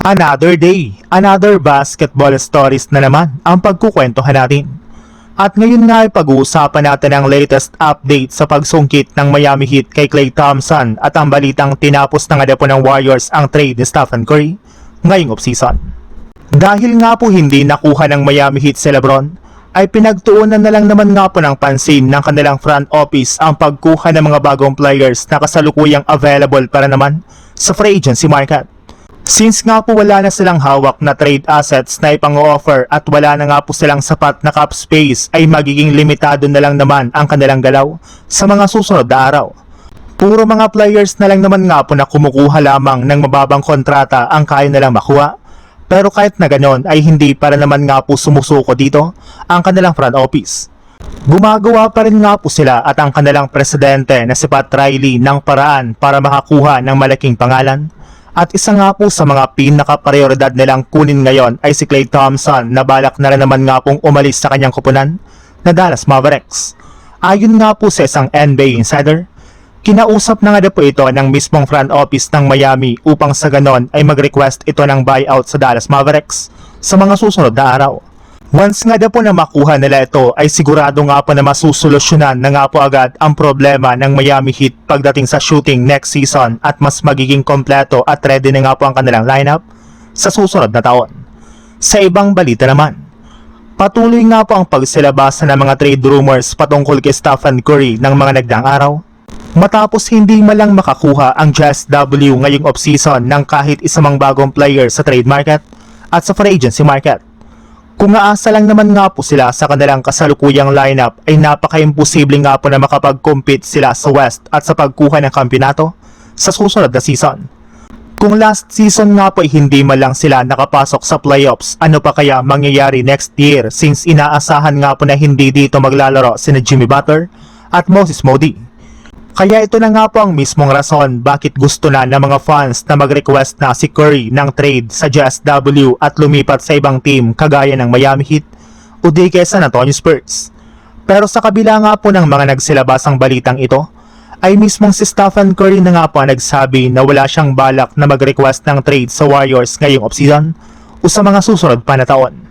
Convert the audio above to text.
Another day, another basketball stories na naman ang pagkukwentuhan natin. At ngayon nga ay pag-uusapan natin ang latest update sa pagsungkit ng Miami Heat kay Klay Thompson at ang balitang tinapos na nga po ng Warriors ang trade ni Stephen Curry ngayong offseason. Dahil nga po hindi nakuha ng Miami Heat si LeBron, ay pinagtuunan na lang naman nga po ng pansin ng kanilang front office ang pagkuha ng mga bagong players na kasalukuyang available para naman sa free agency market. Since nga po wala na silang hawak na trade assets na ipang-offer at wala na nga po silang sapat na cap space, ay magiging limitado na lang naman ang kanilang galaw sa mga susunod na araw. Puro mga players na lang naman nga po na kumukuha lamang ng mababang kontrata ang kaya nilang makuha. Pero kahit na ganon ay hindi para naman nga po sumusuko dito ang kanilang front office. Gumagawa pa rin nga po sila at ang kanilang presidente na si Pat Riley ng paraan para makakuha ng malaking pangalan. At isa nga po sa mga pinaka-prioridad nilang kunin ngayon ay si Klay Thompson na balak na rin naman nga pong umalis sa kanyang kupunan na Dallas Mavericks. Ayon nga po sa isang NBA insider, kinausap na nga po ito ng mismong front office ng Miami upang sa ganon ay mag-request ito ng buyout sa Dallas Mavericks sa mga susunod na araw. Once nga po na makuha nila ito ay sigurado nga po na masusolusyonan na nga po agad ang problema ng Miami Heat pagdating sa shooting next season at mas magiging kompleto at ready na nga po ang kanilang lineup sa susunod na taon. Sa ibang balita naman, patuloy nga po ang pagsilabasa ng mga trade rumors patungkol kay Stephen Curry ng mga nagdaang araw. Matapos hindi malang makakuha ang JSW ngayong offseason ng kahit isang bagong player sa trade market at sa free agency market. Kung aasa lang naman nga po sila sa kanilang kasalukuyang lineup ay napaka-imposible nga po na makapag-compete sila sa West at sa pagkuha ng kampyonato sa susunod na season. Kung last season nga po ay hindi man lang sila nakapasok sa playoffs, ano pa kaya mangyayari next year since inaasahan nga po na hindi dito maglalaro sina Jimmy Butler at Moses Moody. Kaya ito na nga po ang mismong rason bakit gusto na ng mga fans na mag-request na si Curry ng trade sa JSW at lumipat sa ibang team kagaya ng Miami Heat o di kaya San Antonio Spurs. Pero sa kabila nga po ng mga nagsilabasang balitang ito, ay mismong si Stephen Curry na nga po nagsabi na wala siyang balak na mag-request ng trade sa Warriors ngayong offseason o sa mga susunod pa na taon.